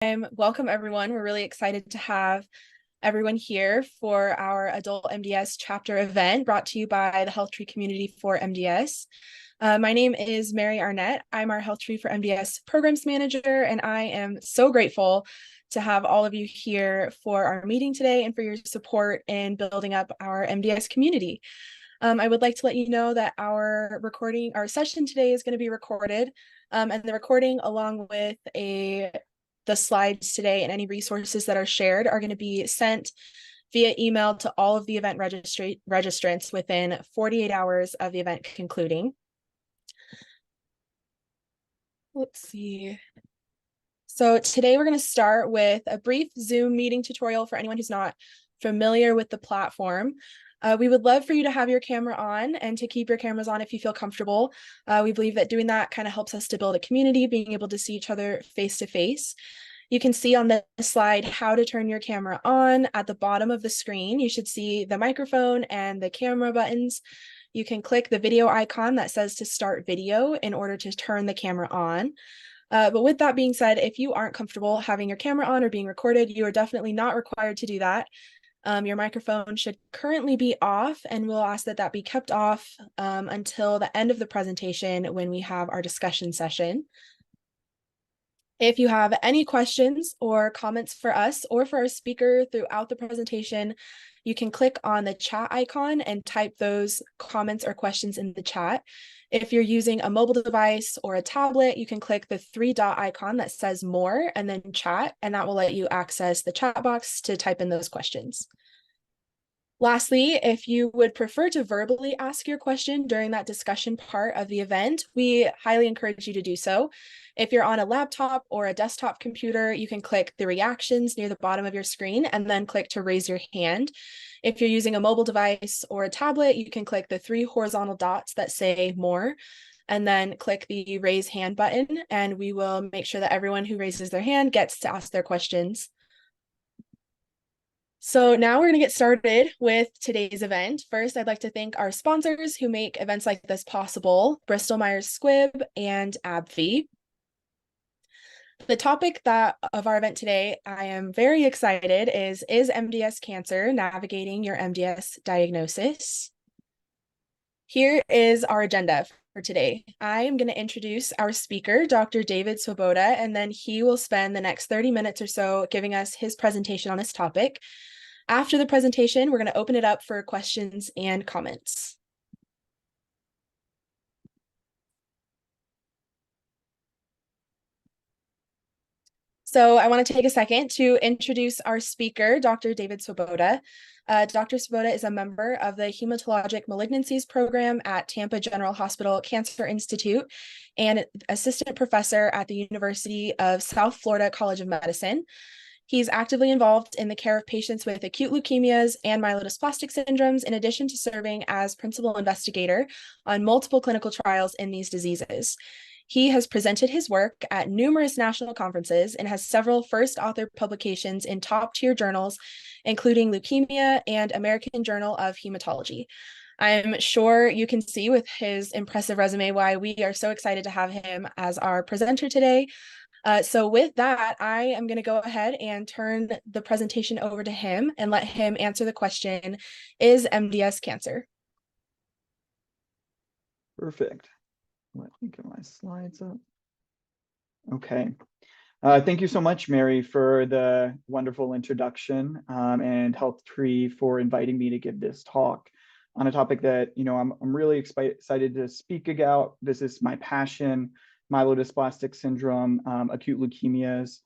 Welcome everyone. We're really excited to have everyone here for our Adult MDS Chapter event brought to you by the HealthTree Community for MDS. My name is Mary Arnett. I'm our HealthTree for MDS Programs Manager, and I am so grateful to have all of you here for our meeting today and for your support in building up our MDS community. I would like to let you know that our session today is going to be recorded, and the recording along with the slides today and any resources that are shared are going to be sent via email to all of the event registrants within 48 hours of the event concluding. Let's see. So today we're going to start with a brief Zoom meeting tutorial for anyone who's not familiar with the platform. We would love for you to have your camera on and to keep your cameras on if you feel comfortable. We believe that doing that kind of helps us to build a community, being able to see each other face to face. You can see on this slide how to turn your camera on. At the bottom of the screen, you should see the microphone and the camera buttons. You can click the video icon that says to start video in order to turn the camera on. But with that being said, if you aren't comfortable having your camera on or being recorded, you are definitely not required to do that. Your microphone should currently be off, and we'll ask that that be kept off until the end of the presentation when we have our discussion session. If you have any questions or comments for us or for our speaker throughout the presentation, you can click on the chat icon and type those comments or questions in the chat. If you're using a mobile device or a tablet, you can click the three-dot icon that says more and then chat, and that will let you access the chat box to type in those questions. Lastly, if you would prefer to verbally ask your question during that discussion part of the event, we highly encourage you to do so. If you're on a laptop or a desktop computer, you can click the reactions near the bottom of your screen and then click to raise your hand. If you're using a mobile device or a tablet, you can click the three horizontal dots that say more and then click the raise hand button, and we will make sure that everyone who raises their hand gets to ask their questions. So now we're going to get started with today's event. First, I'd like to thank our sponsors who make events like this possible, Bristol Myers Squibb and AbbVie. The topic of our event today, I am very excited, is MDS cancer navigating your MDS diagnosis? Here is our agenda for today. I am going to introduce our speaker, Dr. David Swoboda, and then he will spend the next 30 minutes or so giving us his presentation on this topic. After the presentation, we're going to open it up for questions and comments. So I want to take a second to introduce our speaker, Dr. David Swoboda. Dr. Swoboda is a member of the Hematologic Malignancies Program at Tampa General Hospital Cancer Institute and assistant professor at the University of South Florida College of Medicine. He's actively involved in the care of patients with acute leukemias and myelodysplastic syndromes, in addition to serving as principal investigator on multiple clinical trials in these diseases. He has presented his work at numerous national conferences and has several first author publications in top-tier journals, including Leukemia and American Journal of Hematology. I'm sure you can see with his impressive resume why we are so excited to have him as our presenter today. So with that, I am going to go ahead and turn the presentation over to him and let him answer the question, is MDS cancer? Perfect. Let me get my slides up. Okay. Thank you so much, Mary, for the wonderful introduction, and HealthTree for inviting me to give this talk on a topic that, I'm really excited to speak about. This is my passion, myelodysplastic syndrome, acute leukemias.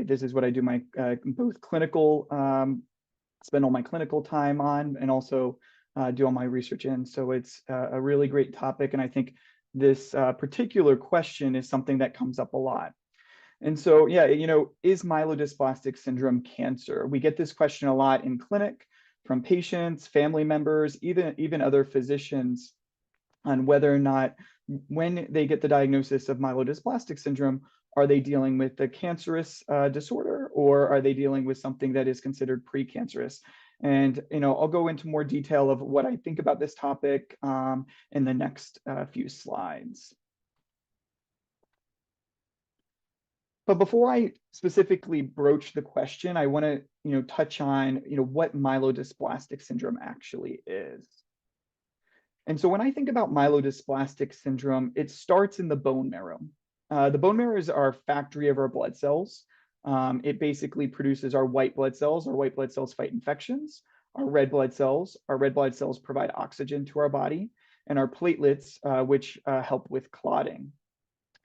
This is what I do my both clinical, spend all my clinical time on, and also do all my research in. So it's a really great topic, and I think this particular question is something that comes up a lot. And so, yeah, is myelodysplastic syndrome cancer? We get this question a lot in clinic from patients, family members, even other physicians, on whether or not when they get the diagnosis of myelodysplastic syndrome, are they dealing with a cancerous disorder, or are they dealing with something that is considered precancerous? And I'll go into more detail of what I think about this topic in the next few slides. But before I specifically broach the question, I want to, touch on, what myelodysplastic syndrome actually is. And so when I think about myelodysplastic syndrome, it starts in the bone marrow. The bone marrow is our factory of our blood cells. It basically produces our white blood cells. Our white blood cells fight infections. Our red blood cells provide oxygen to our body, and our platelets, which help with clotting.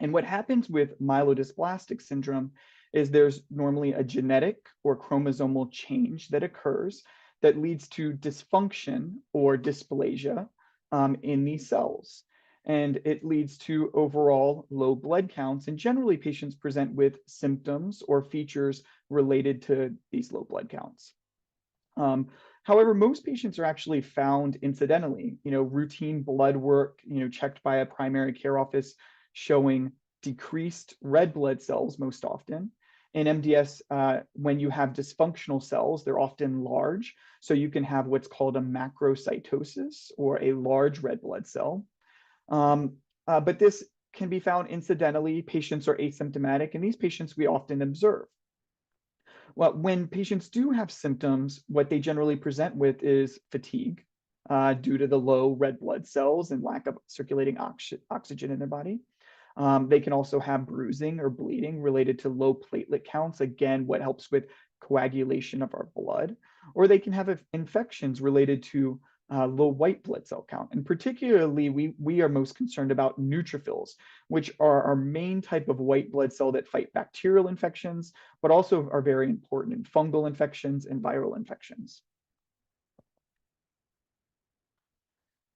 And what happens with myelodysplastic syndrome is there's normally a genetic or chromosomal change that occurs that leads to dysfunction or dysplasia in these cells. And it leads to overall low blood counts. And generally, patients present with symptoms or features related to these low blood counts. However, most patients are actually found incidentally, routine blood work, checked by a primary care office showing decreased red blood cells most often. In MDS, when you have dysfunctional cells, they're often large. So you can have what's called a macrocytosis or a large red blood cell. But this can be found incidentally. Patients are asymptomatic, and these patients we often observe. Well, when patients do have symptoms, what they generally present with is fatigue due to the low red blood cells and lack of circulating oxygen in their body. They can also have bruising or bleeding related to low platelet counts, again, what helps with coagulation of our blood. Or they can have infections related to low white blood cell count. And particularly, we are most concerned about neutrophils, which are our main type of white blood cell that fight bacterial infections, but also are very important in fungal infections and viral infections.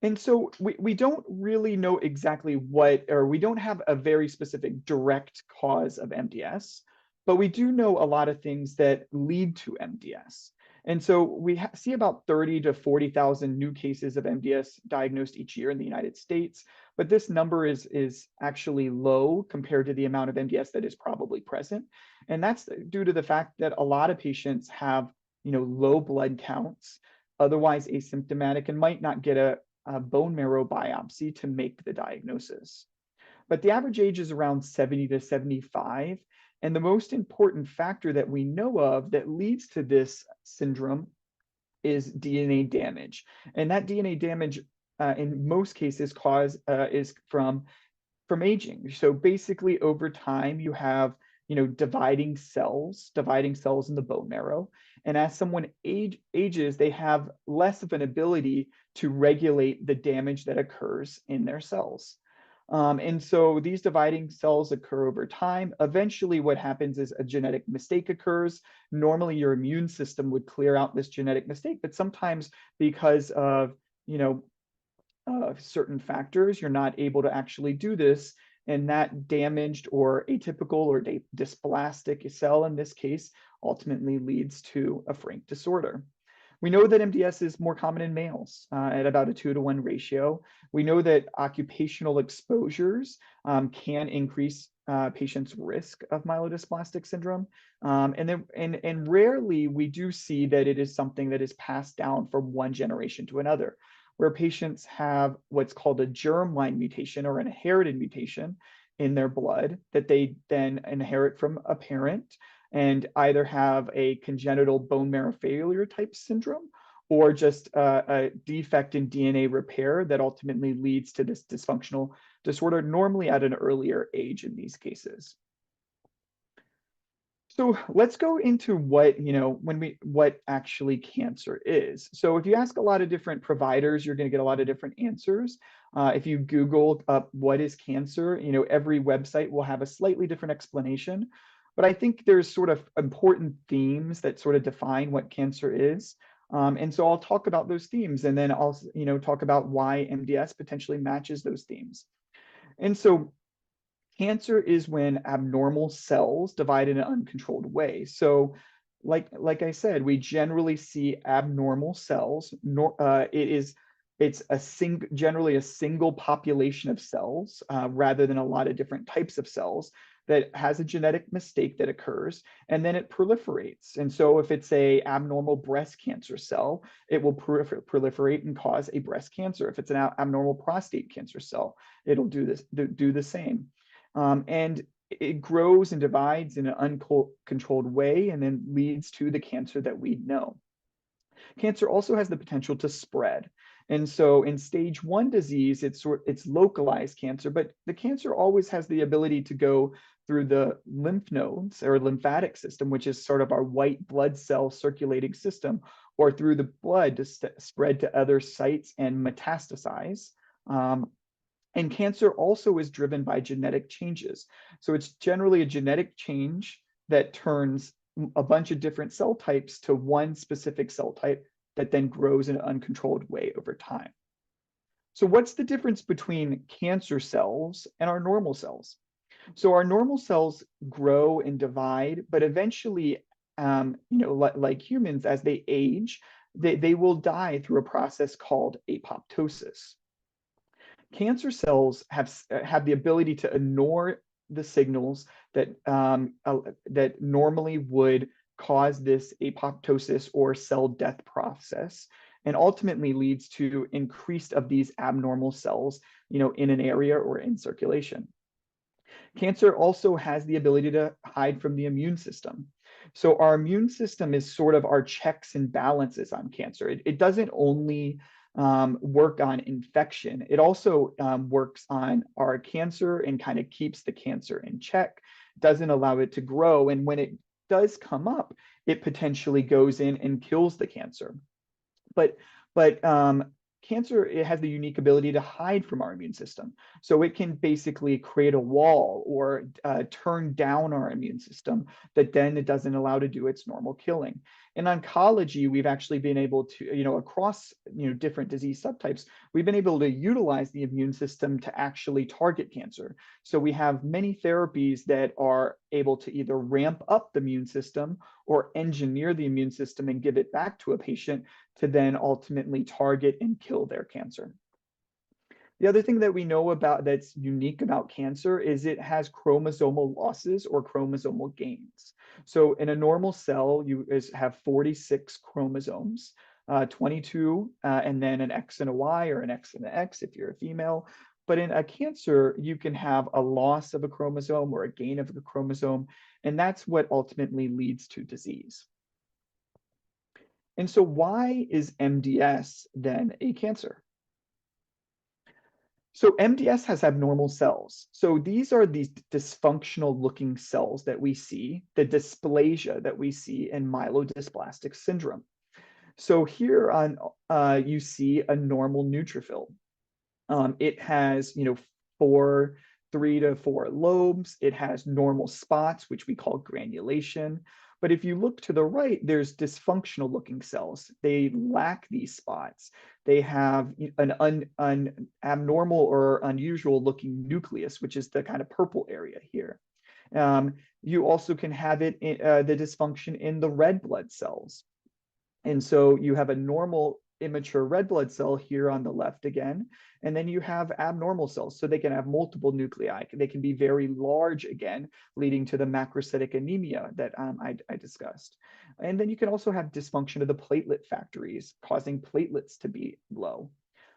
And so we don't really know exactly we don't have a very specific direct cause of MDS, but we do know a lot of things that lead to MDS. And so we see about 30 to 40,000 new cases of MDS diagnosed each year in the United States, but this number is actually low compared to the amount of MDS that is probably present. And that's due to the fact that a lot of patients have, low blood counts, otherwise asymptomatic, and might not get a bone marrow biopsy to make the diagnosis. But the average age is around 70 to 75. And the most important factor that we know of that leads to this syndrome is DNA damage. And that DNA damage in most cases is from aging. So basically over time you have dividing cells in the bone marrow. And as someone ages, they have less of an ability to regulate the damage that occurs in their cells. And so these dividing cells occur over time. Eventually, what happens is a genetic mistake occurs. Normally, your immune system would clear out this genetic mistake, but sometimes because of certain factors, you're not able to actually do this. And that damaged or atypical or dysplastic cell in this case ultimately leads to a frank disorder. We know that MDS is more common in males at about a 2-to-1 ratio. We know that occupational exposures can increase patients' risk of myelodysplastic syndrome. And rarely we do see that it is something that is passed down from one generation to another, where patients have what's called a germline mutation or an inherited mutation in their blood that they then inherit from a parent and either have a congenital bone marrow failure type syndrome or just a defect in DNA repair that ultimately leads to this dysfunctional disorder, normally at an earlier age in these cases. So let's go into what actually cancer is. So if you ask a lot of different providers, you're going to get a lot of different answers. If you Google what is cancer, every website will have a slightly different explanation. But I think there's sort of important themes that sort of define what cancer is. And so I'll talk about those themes and then I'll talk about why MDS potentially matches those themes. And so cancer is when abnormal cells divide in an uncontrolled way. So like I said, we generally see abnormal cells. It's generally a single population of cells rather than a lot of different types of cells that has a genetic mistake that occurs, and then it proliferates. And so if it's a abnormal breast cancer cell, it will proliferate and cause a breast cancer. If it's an abnormal prostate cancer cell, it'll do the same. And it grows and divides in an uncontrolled way and then leads to the cancer that we know. Cancer also has the potential to spread. And so in stage 1 disease, it's localized cancer, but the cancer always has the ability to go through the lymph nodes or lymphatic system, which is sort of our white blood cell circulating system, or through the blood to spread to other sites and metastasize. And cancer also is driven by genetic changes. So it's generally a genetic change that turns a bunch of different cell types to one specific cell type that then grows in an uncontrolled way over time. So what's the difference between cancer cells and our normal cells? So our normal cells grow and divide, but eventually, like humans, as they age, they will die through a process called apoptosis. Cancer cells have the ability to ignore the signals that normally would cause this apoptosis or cell death process, and ultimately leads to increased of these abnormal cells, in an area or in circulation. Cancer also has the ability to hide from the immune system. So our immune system is sort of our checks and balances on cancer. It doesn't only work on infection, it also works on our cancer and kind of keeps the cancer in check, doesn't allow it to grow. And when it does come up, it potentially goes in and kills the cancer. But cancer, it has the unique ability to hide from our immune system. So it can basically create a wall or turn down our immune system that then it doesn't allow to do its normal killing. In oncology, we've actually been able to, across different disease subtypes, we've been able to utilize the immune system to actually target cancer. So we have many therapies that are able to either ramp up the immune system or engineer the immune system and give it back to a patient to then ultimately target and kill their cancer. The other thing that we know about that's unique about cancer is it has chromosomal losses or chromosomal gains. So in a normal cell, you have 46 chromosomes, 22, and then an X and a Y or an X and an X if you're a female. But in a cancer, you can have a loss of a chromosome or a gain of a chromosome, and that's what ultimately leads to disease. And so why is MDS then a cancer? So MDS has abnormal cells. So these are these dysfunctional looking cells that we see, the dysplasia that we see in myelodysplastic syndrome. So here on you see a normal neutrophil. It has, 3 to 4 lobes. It has normal spots, which we call granulation. But if you look to the right, there's dysfunctional looking cells. They lack these spots. They have an abnormal or unusual looking nucleus, which is the kind of purple area here. You also can have it in, the dysfunction in the red blood cells. And so you have a normal immature red blood cell here on the left again, and then you have abnormal cells. So they can have multiple nuclei. They can be very large again, leading to the macrocytic anemia that I discussed. And then you can also have dysfunction of the platelet factories, causing platelets to be low.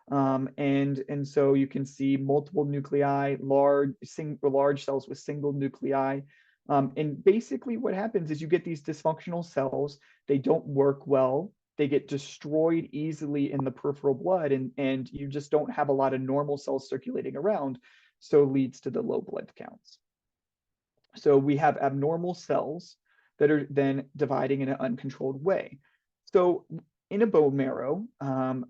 And so you can see multiple nuclei, large cells with single nuclei. And basically what happens is you get these dysfunctional cells. They don't work well. They get destroyed easily in the peripheral blood, and you just don't have a lot of normal cells circulating around, so leads to the low blood counts. So we have abnormal cells that are then dividing in an uncontrolled way. So in a bone marrow,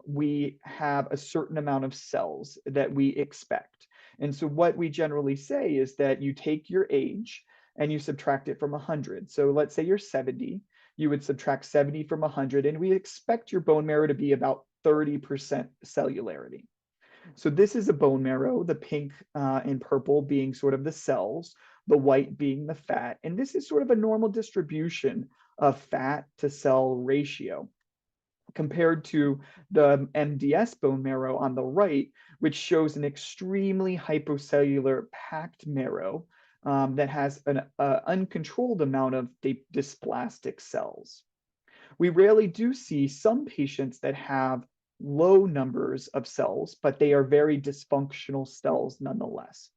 we have a certain amount of cells that we expect. And so what we generally say is that you take your age and you subtract it from 100. So let's say you're 70. You would subtract 70 from 100, and we expect your bone marrow to be about 30% cellularity. So this is a bone marrow, the pink and purple being sort of the cells, the white being the fat. And this is sort of a normal distribution of fat to cell ratio compared to the MDS bone marrow on the right, which shows an extremely hypocellular packed marrow that has an uncontrolled amount of dysplastic cells. We rarely do see some patients that have low numbers of cells, but they are very dysfunctional cells nonetheless.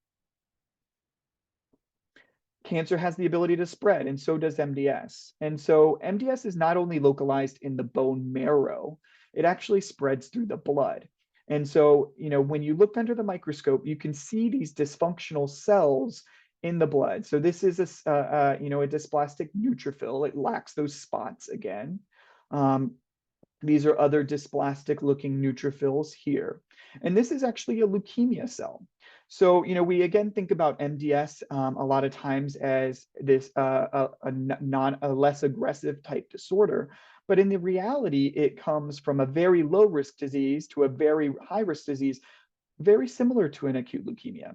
cancer has the ability to spread, and so does MDS. And so MDS is not only localized in the bone marrow, it actually spreads through the blood. And so, when you look under the microscope, you can see these dysfunctional cells in the blood. So this is a dysplastic neutrophil. It lacks those spots again. These are other dysplastic looking neutrophils here. And this is actually a leukemia cell. So, we again think about MDS a lot of times as this a less aggressive type disorder. But in the reality, it comes from a very low risk disease to a very high risk disease, very similar to an acute leukemia.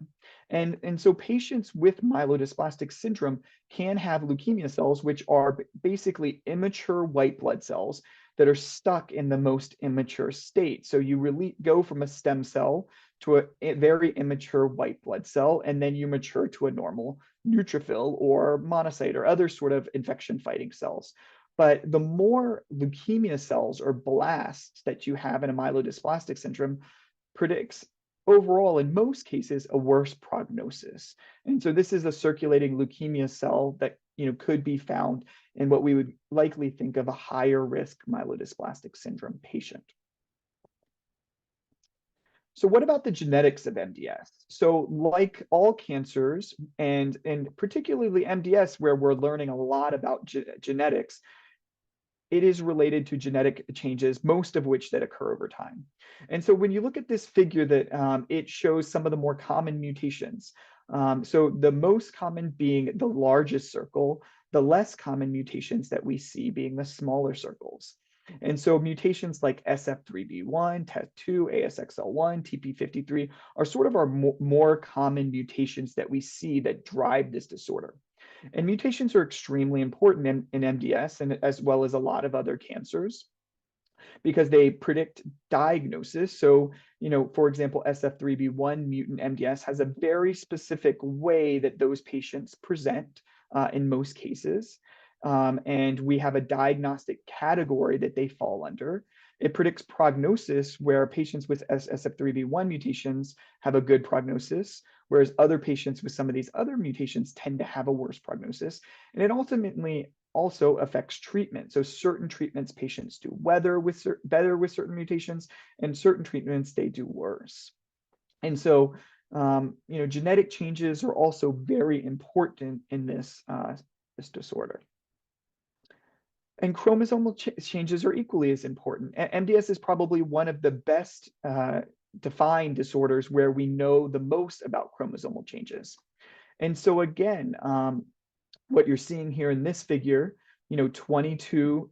And so patients with myelodysplastic syndrome can have leukemia cells, which are basically immature white blood cells that are stuck in the most immature state. So you really go from a stem cell to a very immature white blood cell, and then you mature to a normal neutrophil or monocyte or other sort of infection fighting cells. But the more leukemia cells or blasts that you have in a myelodysplastic syndrome predicts overall, in most cases, a worse prognosis. And so this is a circulating leukemia cell that could be found in what we would likely think of a higher risk myelodysplastic syndrome patient. So what about the genetics of MDS? So like all cancers, and particularly MDS, where we're learning a lot about genetics, it is related to genetic changes, most of which that occur over time. And so when you look at this figure, that it shows some of the more common mutations. So the most common being the largest circle, the less common mutations that we see being the smaller circles. And so mutations like SF3B1, TET2, ASXL1, TP53 are sort of our more common mutations that we see that drive this disorder. And mutations are extremely important in MDS, and as well as a lot of other cancers, because they predict diagnosis. So, for example, SF3B1 mutant MDS has a very specific way that those patients present in most cases. And we have a diagnostic category that they fall under. It predicts prognosis, where patients with SF3B1 mutations have a good prognosis, whereas other patients with some of these other mutations tend to have a worse prognosis. And it ultimately also affects treatment. So certain treatments patients do better with certain mutations, and certain treatments they do worse. And so, genetic changes are also very important in this disorder. And chromosomal changes are equally as important. MDS is probably one of the best defined disorders where we know the most about chromosomal changes. And so again, what you're seeing here in this figure, 22,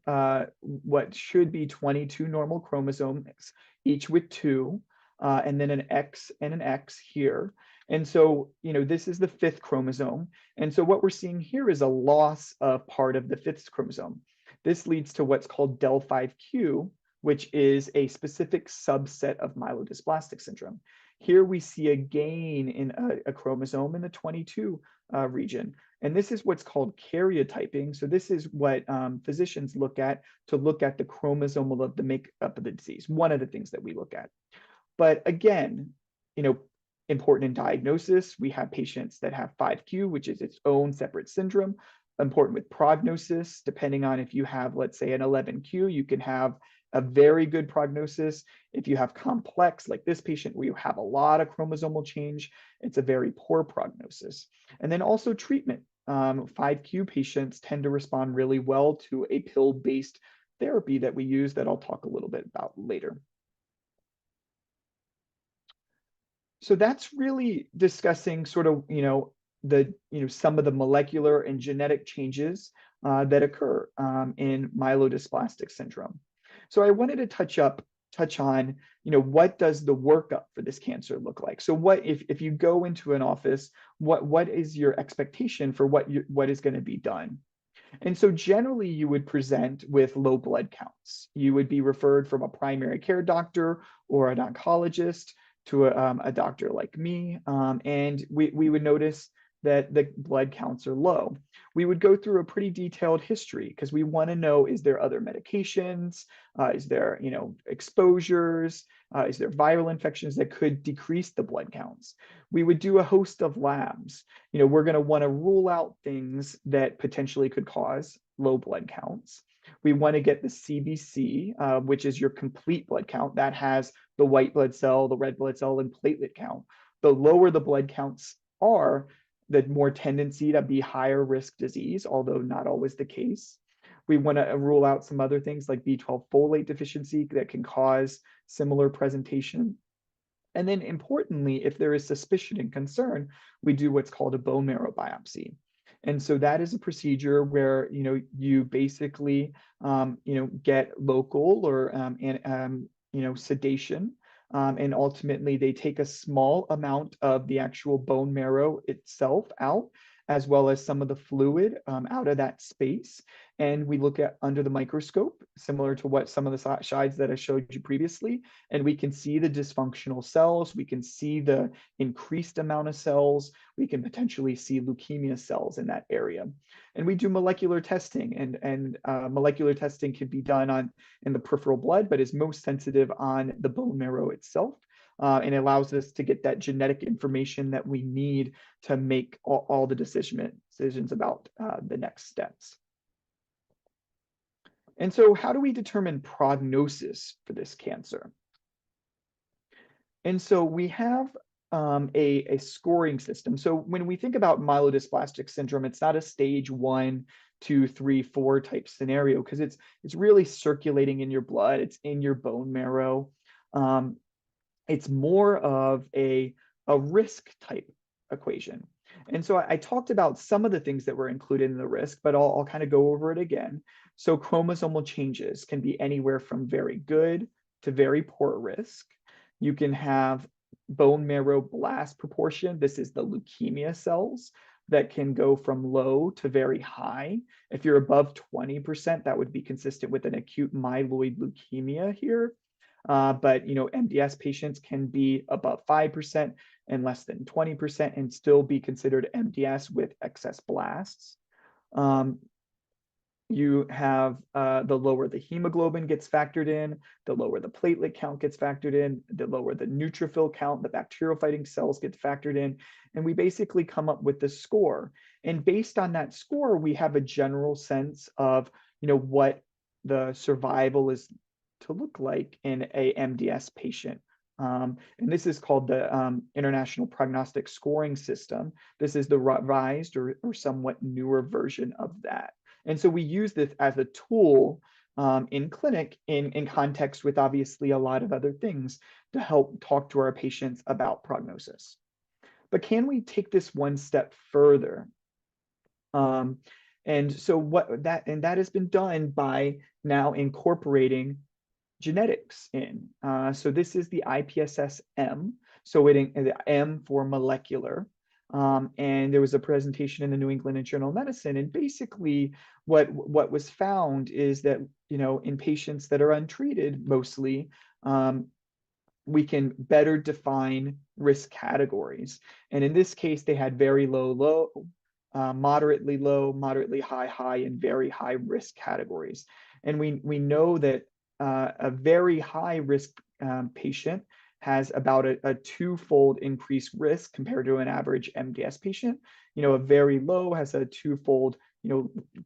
what should be 22 normal chromosomes, each with 2, and then an X and an X here. And so, this is the 5th chromosome. And so what we're seeing here is a loss of part of the 5th chromosome. This leads to what's called del5q, which is a specific subset of myelodysplastic syndrome. Here we see a gain in a chromosome in the 22 region. And this is what's called karyotyping. So this is what physicians look at to look at the chromosomal of the makeup of the disease, one of the things that we look at. But again, important in diagnosis, we have patients that have 5q, which is its own separate syndrome. Important with prognosis, depending on if you have, let's say, an 11q, you can have a very good prognosis. If you have complex, like this patient, where you have a lot of chromosomal change, it's a very poor prognosis. And then also treatment. 5q patients tend to respond really well to a pill-based therapy that we use, that I'll talk a little bit about later. So that's really discussing sort of, some of the molecular and genetic changes that occur in myelodysplastic syndrome. So I wanted to touch on, what does the workup for this cancer look like? So what if you go into an office, what is your expectation for what is going to be done? And so generally you would present with low blood counts. You would be referred from a primary care doctor or an oncologist to a doctor like me. And we would notice that the blood counts are low. We would go through a pretty detailed history because we want to know, is there other medications? Is there, exposures? Is there viral infections that could decrease the blood counts? We would do a host of labs. We're going to want to rule out things that potentially could cause low blood counts. We want to get the CBC, which is your complete blood count. That has the white blood cell, the red blood cell, and platelet count. The lower the blood counts are, the more tendency to be higher risk disease, although not always the case. We want to rule out some other things like B12 folate deficiency that can cause similar presentation. And then importantly, if there is suspicion and concern, we do what's called a bone marrow biopsy. And so that is a procedure where, you basically, get local or, sedation. And ultimately, they take a small amount of the actual bone marrow itself out, as well as some of the fluid out of that space. And we look at under the microscope, similar to what some of the slides that I showed you previously, and we can see the dysfunctional cells. We can see the increased amount of cells. We can potentially see leukemia cells in that area. And we do molecular testing, and molecular testing can be done in the peripheral blood, but is most sensitive on the bone marrow itself. And it allows us to get that genetic information that we need to make all the decisions about the next steps. And so how do we determine prognosis for this cancer? And so we have a scoring system. So when we think about myelodysplastic syndrome, it's not a stage 1, 2, 3, 4 type scenario, because it's really circulating in your blood. It's in your bone marrow. It's more of a risk type equation. And so I talked about some of the things that were included in the risk, but I'll kind of go over it again. So chromosomal changes can be anywhere from very good to very poor risk. You can have bone marrow blast proportion. This is the leukemia cells that can go from low to very high. If you're above 20%, that would be consistent with an acute myeloid leukemia here. But MDS patients can be above 5% and less than 20% and still be considered MDS with excess blasts. You have the lower the hemoglobin gets factored in, the lower the platelet count gets factored in, the lower the neutrophil count, the bacterial fighting cells get factored in, and we basically come up with the score. And based on that score, we have a general sense of what the survival is to look like in a MDS patient. And this is called the International Prognostic Scoring System. This is the revised or somewhat newer version of that. And so we use this as a tool in clinic in context with obviously a lot of other things to help talk to our patients about prognosis. But can we take this one step further? And so that has been done by now incorporating genetics in. So this is the IPSS-M. So the M for molecular. And there was a presentation in the New England Journal of Medicine. And basically what was found is that, in patients that are untreated mostly, we can better define risk categories. And in this case, they had very low, moderately high, high, and very high risk categories. And we know that a very high risk patient has about a twofold increased risk compared to an average MDS patient. A very low has a twofold,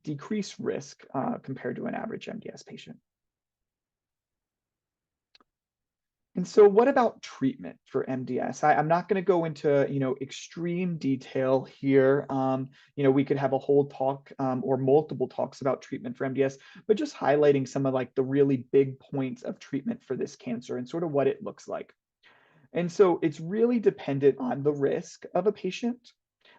decreased risk compared to an average MDS patient. And so what about treatment for MDS? I'm not going to go into, extreme detail here. We could have a whole talk or multiple talks about treatment for MDS, but just highlighting some of the really big points of treatment for this cancer and sort of what it looks like. And so it's really dependent on the risk of a patient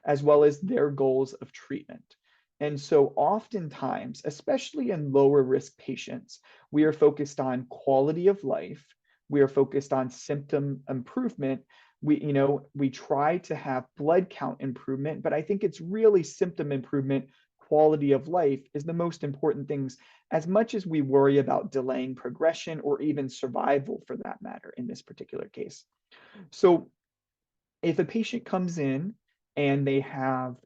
as well as their goals of treatment. And so oftentimes, especially in lower risk patients, we are focused on quality of life. We are focused on symptom improvement. We try to have blood count improvement, but I think it's really symptom improvement, quality of life is the most important things, as much as we worry about delaying progression or even survival for that matter in this particular case. So if a patient comes in and they have,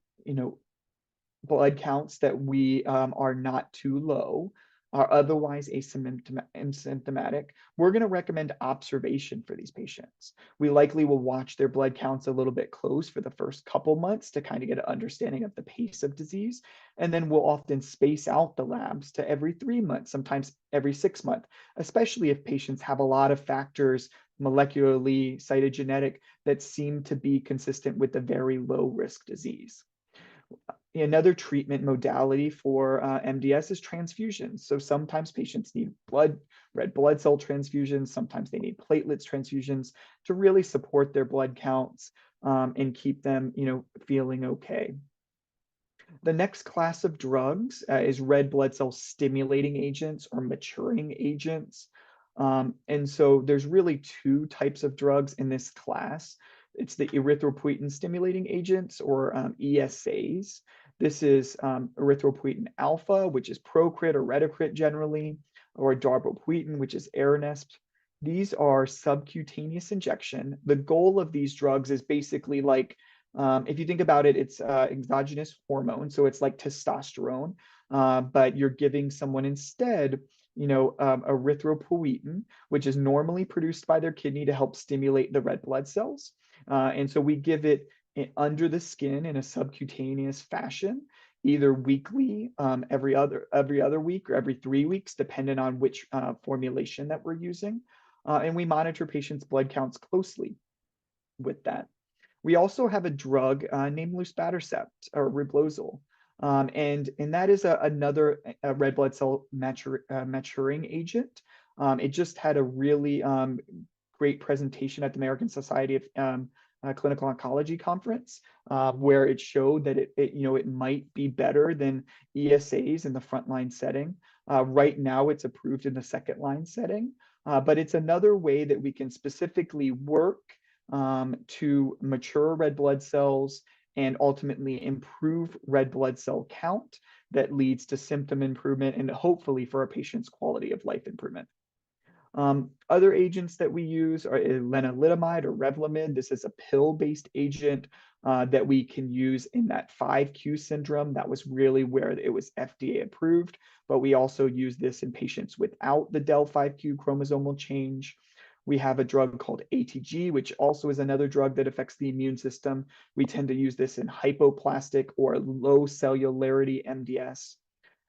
blood counts that we are not too low, are otherwise asymptomatic, we're going to recommend observation for these patients. We likely will watch their blood counts a little bit close for the first couple months to kind of get an understanding of the pace of disease. And then we'll often space out the labs to every 3 months, sometimes every 6 months, especially if patients have a lot of factors molecularly, cytogenetic, that seem to be consistent with a very low risk disease. Another treatment modality for MDS is transfusions. So sometimes patients need red blood cell transfusions, sometimes they need platelets transfusions to really support their blood counts and keep them, feeling okay. The next class of drugs is red blood cell stimulating agents or maturing agents. And so there's really two types of drugs in this class. It's the erythropoietin stimulating agents, or ESAs. This is erythropoietin alpha, which is Procrit or Retacrit generally, or darbepoetin, which is Aranesp. These are subcutaneous injection. The goal of these drugs is basically like, if you think about it, it's exogenous hormone, so it's like testosterone, but you're giving someone instead, erythropoietin, which is normally produced by their kidney to help stimulate the red blood cells. And so we give it under the skin in a subcutaneous fashion, either weekly, every other week, or every 3 weeks, depending on which formulation that we're using. And we monitor patients' blood counts closely with that. We also have a drug named luspatercept, or Reblozyl, and that is another red blood cell maturing agent. It just had a really great presentation at the American Society of Clinical Oncology conference, where it showed that it might be better than ESAs in the frontline setting. Right now, it's approved in the second line setting, but it's another way that we can specifically work to mature red blood cells and ultimately improve red blood cell count that leads to symptom improvement and hopefully for a patient's quality of life improvement. Other agents that we use are lenalidomide or Revlimid. This is a pill-based agent that we can use in that 5q syndrome. That was really where it was FDA approved, but we also use this in patients without the del5q chromosomal change. We have a drug called ATG, which also is another drug that affects the immune system. We tend to use this in hypoplastic or low cellularity MDS.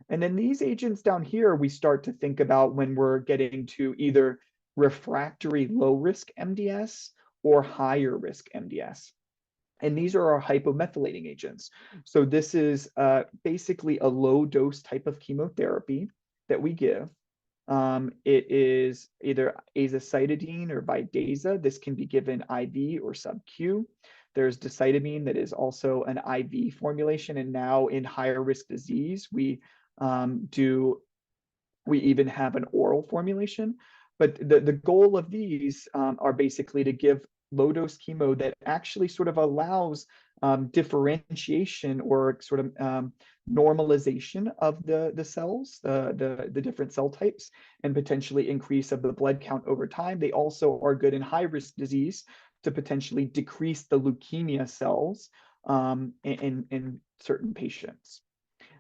And then these agents down here, we start to think about when we're getting to either refractory low risk MDS or higher risk MDS. And these are our hypomethylating agents. So this is basically a low dose type of chemotherapy that we give. It is either azacitidine or Vidaza. This can be given IV or sub-Q. There's decitabine that is also an IV formulation. And now in higher risk disease, we even have an oral formulation. But the goal of these are basically to give low dose chemo that actually sort of allows differentiation or sort of normalization of the cells, the different cell types, and potentially increase of the blood count over time. They also are good in high risk disease to potentially decrease the leukemia cells in certain patients.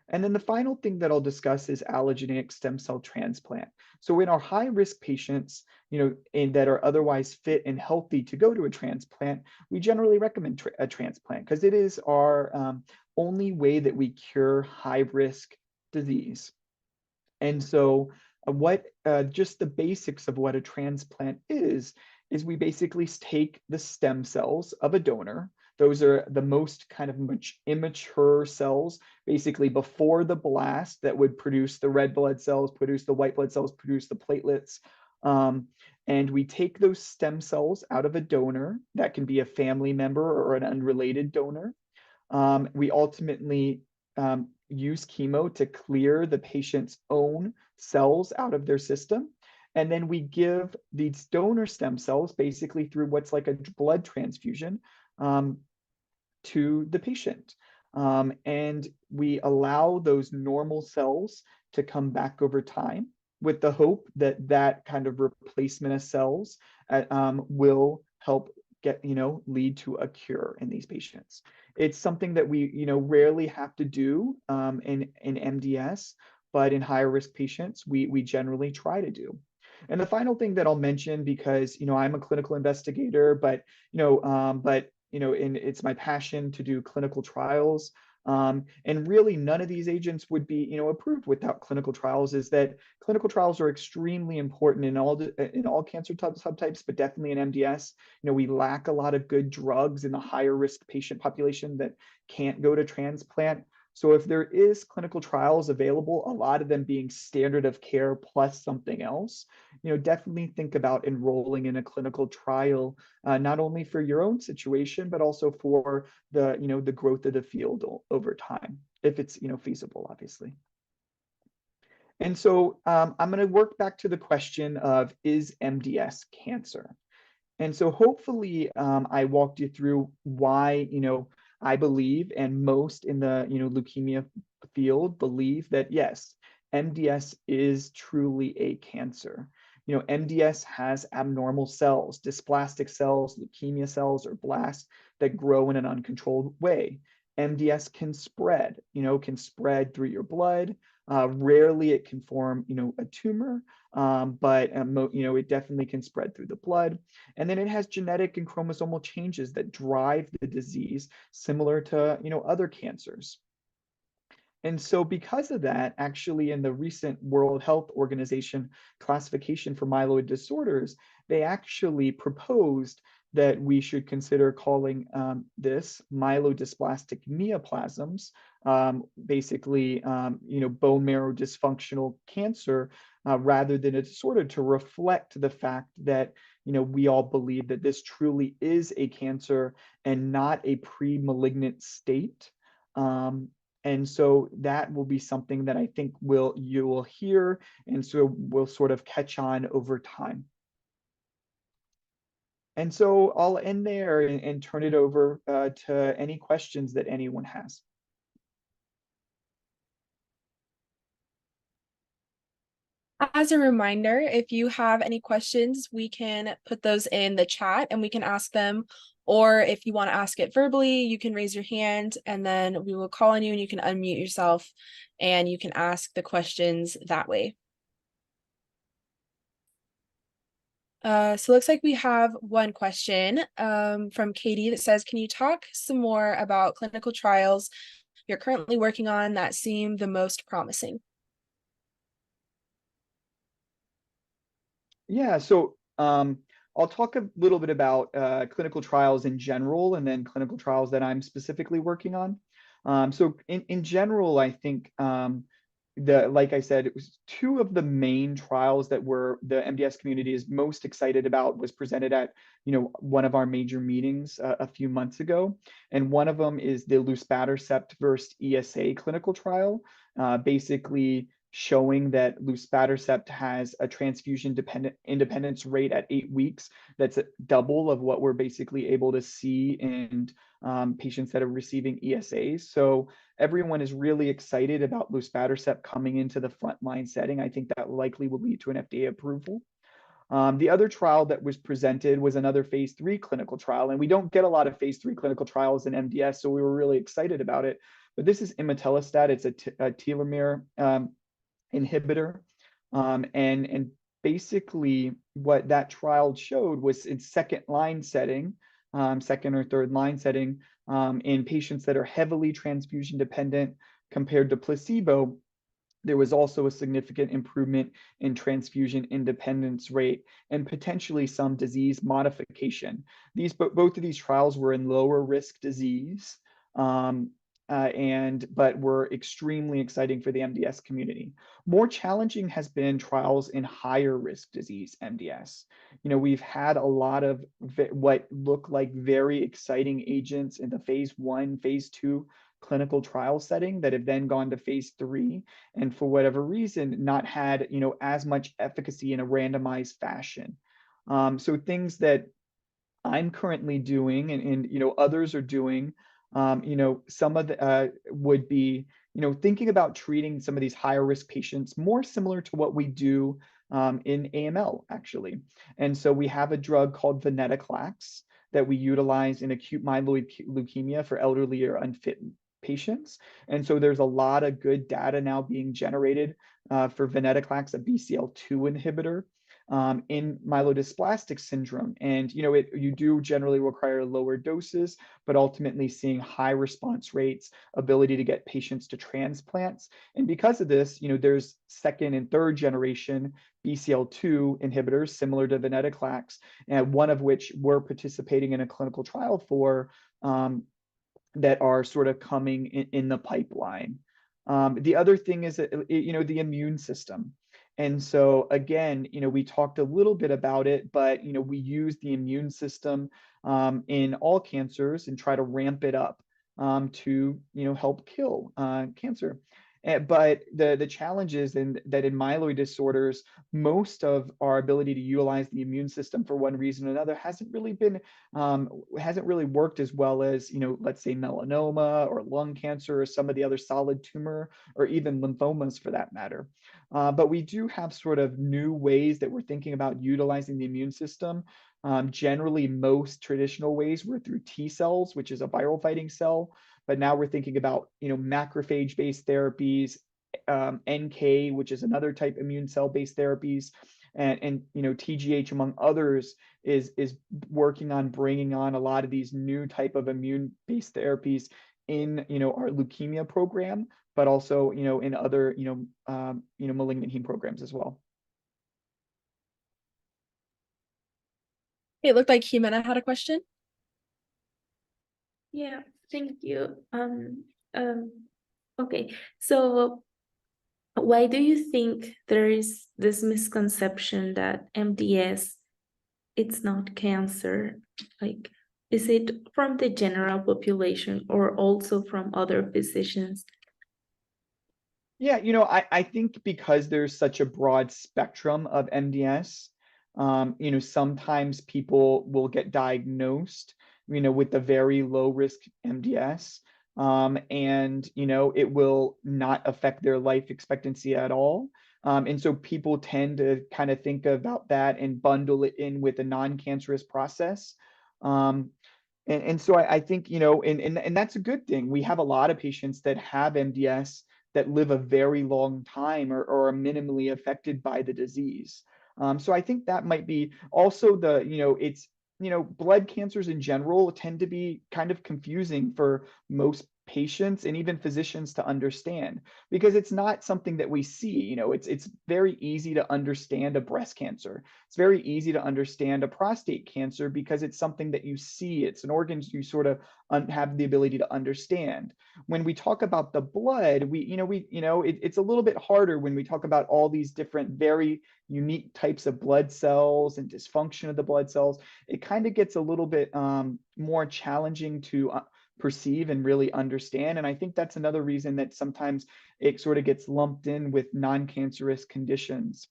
And then the final thing that I'll discuss is allogeneic stem cell transplant. So in our high risk patients, and that are otherwise fit and healthy to go to a transplant, we generally recommend a transplant because it is our only way that we cure high risk disease. And so just the basics of what a transplant is we basically take the stem cells of a donor. Those are the most kind of immature cells, basically before the blast, that would produce the red blood cells, produce the white blood cells, produce the platelets. And we take those stem cells out of a donor. That can be a family member or an unrelated donor. We ultimately use chemo to clear the patient's own cells out of their system. And then we give these donor stem cells basically through what's like a blood transfusion to the patient. And we allow those normal cells to come back over time with the hope that that kind of replacement of cells will help lead to a cure in these patients. It's something that we, rarely have to do in MDS, but in higher risk patients, we generally try to do. And the final thing that I'll mention, because I'm a clinical investigator, and it's my passion to do clinical trials. And really, none of these agents would be, approved without clinical trials. Is that clinical trials are extremely important in all cancer subtypes, but definitely in MDS. We lack a lot of good drugs in the higher risk patient population that can't go to transplant. So if there is clinical trials available, a lot of them being standard of care plus something else, definitely think about enrolling in a clinical trial, not only for your own situation, but also for the growth of the field over time, if it's, feasible, obviously. And so I'm going to work back to the question of, is MDS cancer? And so hopefully I walked you through why, I believe, and most in the, leukemia field believe that yes, MDS is truly a cancer. MDS has abnormal cells, dysplastic cells, leukemia cells, or blasts that grow in an uncontrolled way. MDS can spread, through your blood. Rarely it can form, a tumor, but it definitely can spread through the blood. And then it has genetic and chromosomal changes that drive the disease, similar to, other cancers. And so because of that, actually in the recent World Health Organization classification for myeloid disorders, they actually proposed that we should consider calling this myelodysplastic neoplasms, basically, bone marrow dysfunctional cancer, rather than a disorder, to reflect the fact that, we all believe that this truly is a cancer and not a pre-malignant state. And so that will be something that I think you will hear, and so we'll sort of catch on over time. And so I'll end there and turn it over to any questions that anyone has. As a reminder, if you have any questions, we can put those in the chat and we can ask them. Or if you want to ask it verbally, you can raise your hand and then we will call on you and you can unmute yourself and you can ask the questions that way. So it looks like we have one question from Katie that says, can you talk some more about clinical trials you're currently working on that seem the most promising? Yeah, so I'll talk a little bit about clinical trials in general, and then clinical trials that I'm specifically working on. So in general, I think like I said, it was two of the main trials that the MDS community is most excited about was presented at, one of our major meetings a few months ago. And one of them is the luspatercept versus ESA clinical trial, basically showing that luspatercept has a transfusion independence rate at 8 weeks that's double of what we're basically able to see in patients that are receiving ESAs. So everyone is really excited about luspatercept coming into the frontline setting. I think that likely will lead to an FDA approval. The other trial that was presented was another phase 3 clinical trial, and we don't get a lot of phase 3 clinical trials in MDS, so we were really excited about it. But this is imetelstat. It's a telomere inhibitor, and basically what that trial showed was in second or third line setting, in patients that are heavily transfusion dependent compared to placebo, there was also a significant improvement in transfusion independence rate and potentially some disease modification. Both of these trials were in lower risk disease, but were extremely exciting for the MDS community. More challenging has been trials in higher risk disease MDS. We've had a lot of what look like very exciting agents in the phase 1, phase 2 clinical trial setting that have then gone to phase 3, and for whatever reason not had as much efficacy in a randomized fashion. So things that I'm currently doing and others are doing, some of the would be thinking about treating some of these higher risk patients more similar to what we do in AML actually. And so we have a drug called venetoclax that we utilize in acute myeloid leukemia for elderly or unfit patients. And so there's a lot of good data now being generated for venetoclax, a BCL2 inhibitor, in myelodysplastic syndrome. And you do generally require lower doses, but ultimately seeing high response rates, ability to get patients to transplants. And because of this, there's second and third generation BCL2 inhibitors similar to venetoclax, and one of which we're participating in a clinical trial for, that are sort of coming in the pipeline. The other thing is that, the immune system. And so again, we talked a little bit about it, but we use the immune system in all cancers and try to ramp it up to help kill cancer. But the challenge is that in myeloid disorders, most of our ability to utilize the immune system for one reason or another hasn't really worked as well as, let's say melanoma or lung cancer or some of the other solid tumor or even lymphomas for that matter. But we do have sort of new ways that we're thinking about utilizing the immune system. Generally, most traditional ways were through T cells, which is a viral fighting cell. But now we're thinking about, macrophage-based therapies, NK, which is another type immune cell-based therapies, and TGH, among others, is working on bringing on a lot of these new type of immune-based therapies in, our leukemia program, but also, in other, malignant heme programs as well. It looked like Jimena had a question. Yeah, thank you. Okay, so why do you think there is this misconception that MDS, it's not cancer? Like, is it from the general population or also from other physicians? Yeah, I think because there's such a broad spectrum of MDS, sometimes people will get diagnosed, with a very low risk MDS, and it will not affect their life expectancy at all. And so people tend to kind of think about that and bundle it in with a non-cancerous process. And so I think, and that's a good thing. We have a lot of patients that have MDS that live a very long time or are minimally affected by the disease. So I think that might be also blood cancers in general tend to be kind of confusing for most patients and even physicians to understand, because it's not something that we see. It's very easy to understand a breast cancer. It's very easy to understand a prostate cancer because it's something that you see. It's an organ you sort of have the ability to understand. When we talk about the blood, it's a little bit harder when we talk about all these different very unique types of blood cells and dysfunction of the blood cells. It kind of gets a little bit more challenging to perceive and really understand. And I think that's another reason that sometimes it sort of gets lumped in with non-cancerous conditions.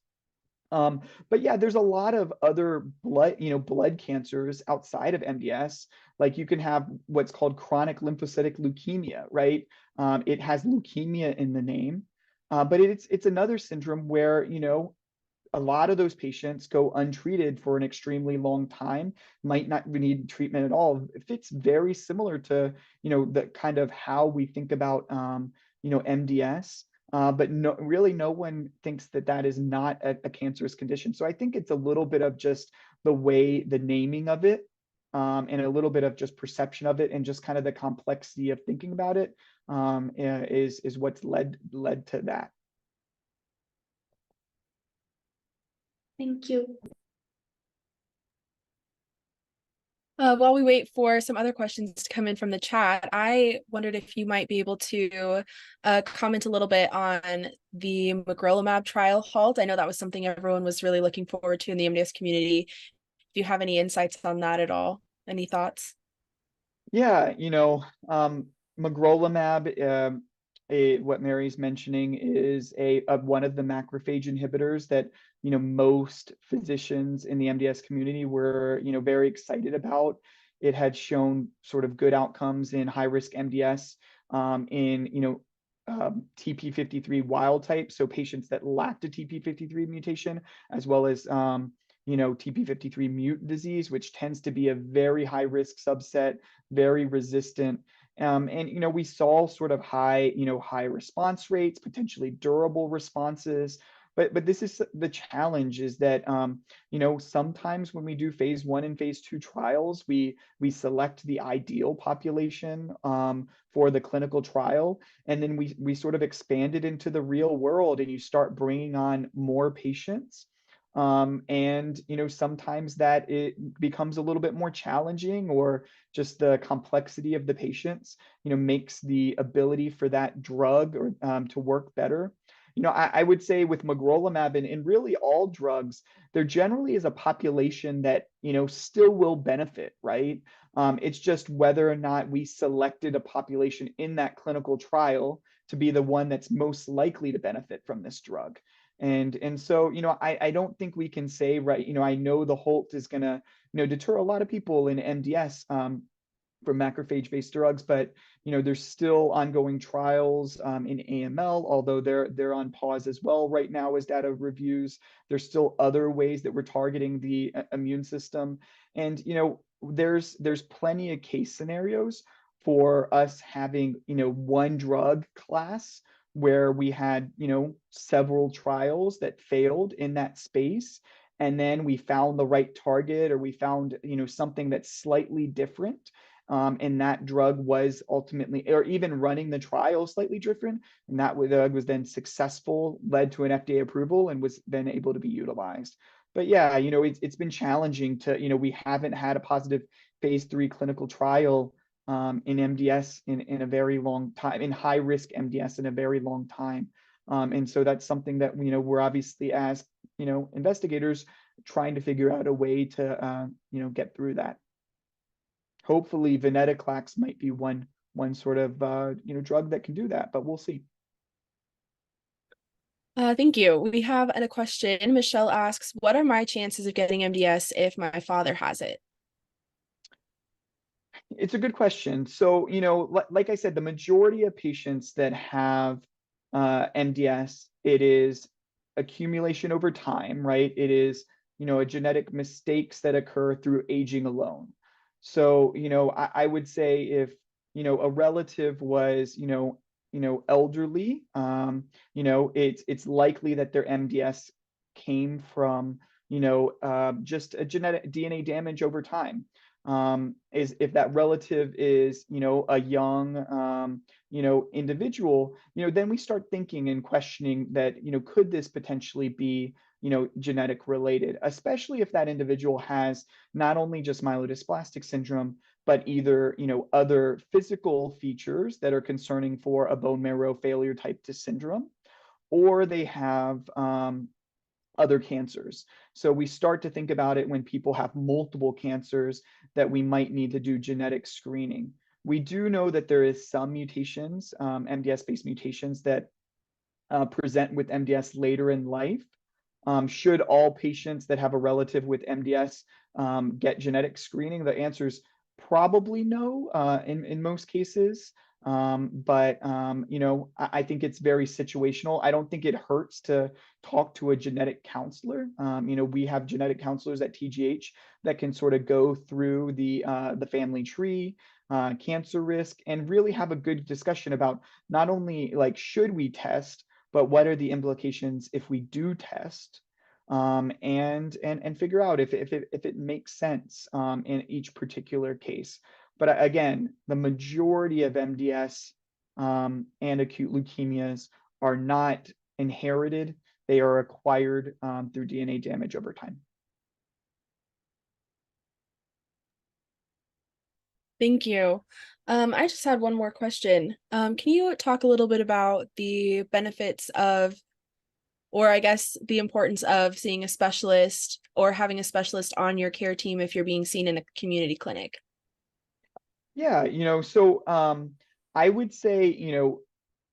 But yeah, there's a lot of other blood cancers outside of MDS. Like you can have what's called chronic lymphocytic leukemia, right? It has leukemia in the name, but it's another syndrome where, a lot of those patients go untreated for an extremely long time, might not need treatment at all. It fits very similar to, the kind of how we think about, MDS. But really no one thinks that is not a cancerous condition. So I think it's a little bit of just the naming of it, and a little bit of just perception of it, and just kind of the complexity of thinking about it, is what's led to that. Thank you. While we wait for some other questions to come in from the chat, I wondered if you might be able to comment a little bit on the magrolimab trial halt. I know that was something everyone was really looking forward to in the MDS community. If you have any insights on that at all, any thoughts? Yeah, magrolimab, what Mary's mentioning is one of the macrophage inhibitors that most physicians in the MDS community were very excited about. It had shown sort of good outcomes in high risk MDS, in TP53 wild type, so patients that lacked a TP53 mutation, as well as TP53 mutant disease, which tends to be a very high risk subset, very resistant. And we saw sort of high response rates, potentially durable responses. But this is the challenge, is that sometimes when we do phase 1 and phase 2 trials, we select the ideal population for the clinical trial, and then we sort of expand it into the real world, and you start bringing on more patients. And sometimes that it becomes a little bit more challenging, or just the complexity of the patients makes the ability for that drug or to work better. I would say with magrolimab and really all drugs, there generally is a population that still will benefit, right? It's just whether or not we selected a population in that clinical trial to be the one that's most likely to benefit from this drug. And so I don't think we can say, right, I know the HOLT is going to deter a lot of people in MDS for macrophage-based drugs, but there's still ongoing trials in AML, although they're on pause as well right now as data reviews. There's still other ways that we're targeting the immune system, and there's plenty of case scenarios for us having one drug class where we had several trials that failed in that space, and then we found the right target, or we found something that's slightly different. And that drug was ultimately, or even running the trial slightly different, and that drug was then successful, led to an FDA approval, and was then able to be utilized. But yeah, it's been challenging to, we haven't had a positive phase 3 clinical trial in MDS in a very long time, in high risk MDS in a very long time. And so that's something that we're obviously, as investigators, trying to figure out a way to get through that. Hopefully venetoclax might be one sort of drug that can do that, but we'll see. Thank you. We have a question. Michelle asks, what are my chances of getting MDS if my father has it? It's a good question. So, like I said, the majority of patients that have MDS, it is accumulation over time, right? It is, a genetic mistakes that occur through aging alone. So, I would say if, a relative was, elderly, it's likely that their MDS came from, just a genetic DNA damage over time. Is if that relative is, a young, individual, then we start thinking and questioning that, could this potentially be, genetic related, especially if that individual has not only just myelodysplastic syndrome, but either, other physical features that are concerning for a bone marrow failure type 2 syndrome, or they have other cancers. So we start to think about it when people have multiple cancers that we might need to do genetic screening. We do know that there is some mutations, MDS-based mutations, that present with MDS later in life. Should all patients that have a relative with MDS get genetic screening? The answer is probably no in most cases. But I think it's very situational. I don't think it hurts to talk to a genetic counselor. We have genetic counselors at TGH that can sort of go through the family tree, cancer risk, and really have a good discussion about not only like should we test, but what are the implications if we do test, and figure out if it makes sense in each particular case. But again, the majority of MDS and acute leukemias are not inherited. They are acquired through DNA damage over time. Thank you. I just had one more question. Can you talk a little bit about the benefits of, or I guess the importance of seeing a specialist or having a specialist on your care team if you're being seen in a community clinic? Yeah, so I would say,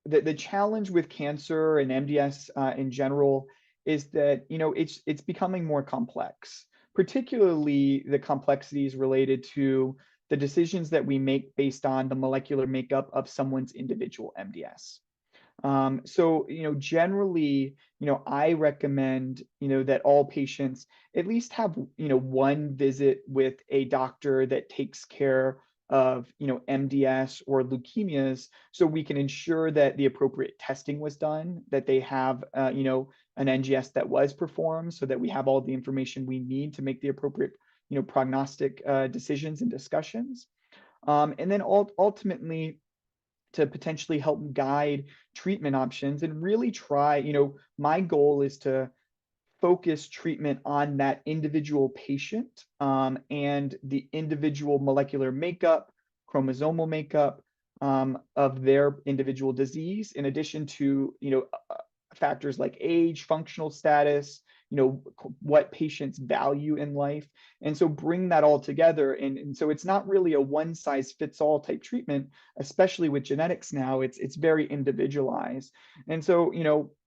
the challenge with cancer and MDS in general is that, it's becoming more complex, particularly the complexities related to the decisions that we make based on the molecular makeup of someone's individual MDS. So, generally, I recommend, that all patients at least have, one visit with a doctor that takes care of, MDS or leukemias, so we can ensure that the appropriate testing was done, that they have, an NGS that was performed, so that we have all the information we need to make the appropriate, prognostic decisions and discussions. And then ultimately, to potentially help guide treatment options and really try, my goal is to focus treatment on that individual patient, and the individual molecular makeup, chromosomal makeup, of their individual disease, in addition to, factors like age, functional status, what patients value in life. And so bring that all together. And so it's not really a one size fits all type treatment, especially with genetics now, it's very individualized. And so,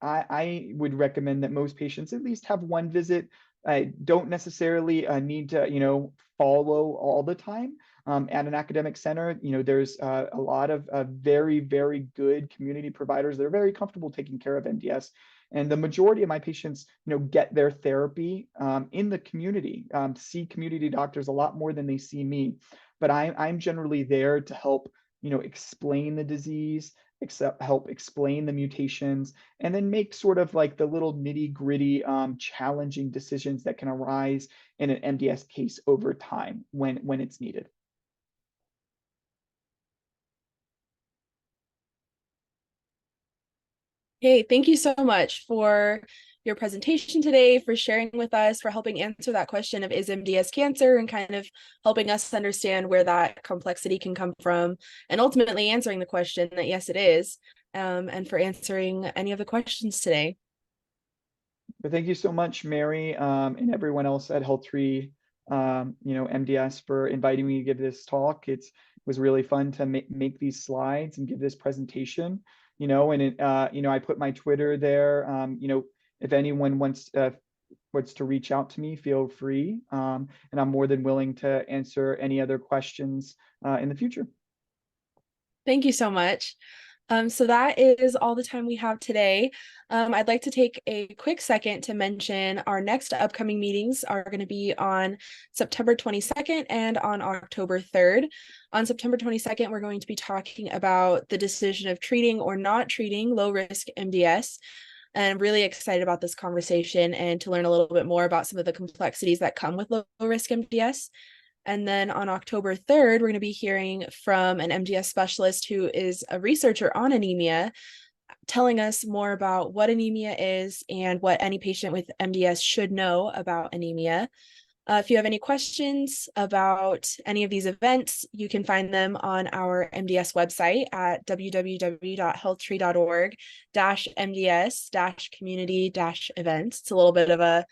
I would recommend that most patients at least have one visit. I don't necessarily need to, follow all the time. At an academic center, there's a lot of very, very good community providers that are very comfortable taking care of MDS. And the majority of my patients, get their therapy in the community, see community doctors a lot more than they see me. But I'm generally there to help, explain the disease, help explain the mutations, and then make sort of like the little nitty gritty, challenging decisions that can arise in an MDS case over time when it's needed. Hey, thank you so much for your presentation today, for sharing with us, for helping answer that question of is MDS cancer, and kind of helping us understand where that complexity can come from, and ultimately answering the question that yes, it is, and for answering any of the questions today. But thank you so much, Mary, and everyone else at HealthTree, MDS, for inviting me to give this talk. It was really fun to make these slides and give this presentation. And I put my Twitter there. If anyone wants to reach out to me, feel free, and I'm more than willing to answer any other questions in the future. Thank you so much. So that is all the time we have today. I'd like to take a quick second to mention our next upcoming meetings are going to be on September 22nd and on October 3rd. On September 22nd, we're going to be talking about the decision of treating or not treating low-risk MDS. And I'm really excited about this conversation and to learn a little bit more about some of the complexities that come with low-risk MDS. And then on October 3rd, we're going to be hearing from an MDS specialist who is a researcher on anemia, telling us more about what anemia is and what any patient with MDS should know about anemia. If you have any questions about any of these events, you can find them on our MDS website at www.healthtree.org/MDS-community-events. It's a little bit of a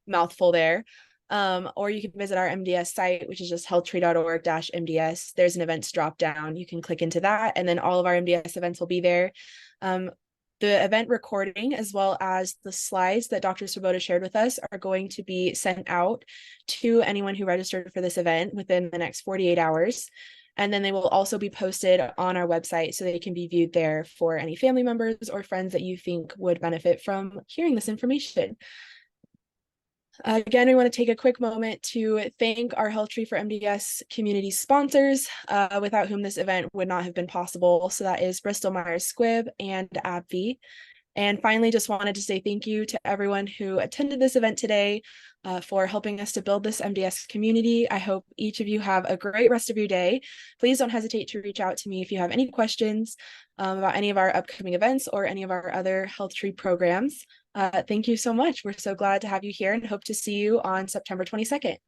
mouthful there. Or you can visit our MDS site, which is just healthtree.org/MDS. There's an events drop down. You can click into that, and then all of our MDS events will be there. The event recording, as well as the slides that Dr. Swoboda shared with us, are going to be sent out to anyone who registered for this event within the next 48 hours. And then they will also be posted on our website so they can be viewed there for any family members or friends that you think would benefit from hearing this information. Again, we want to take a quick moment to thank our HealthTree for MDS community sponsors, without whom this event would not have been possible. So that is Bristol Myers Squibb and AbbVie. And finally, just wanted to say thank you to everyone who attended this event today, for helping us to build this MDS community. I hope each of you have a great rest of your day. Please don't hesitate to reach out to me if you have any questions about any of our upcoming events or any of our other HealthTree programs. Thank you so much. We're so glad to have you here and hope to see you on September 22nd.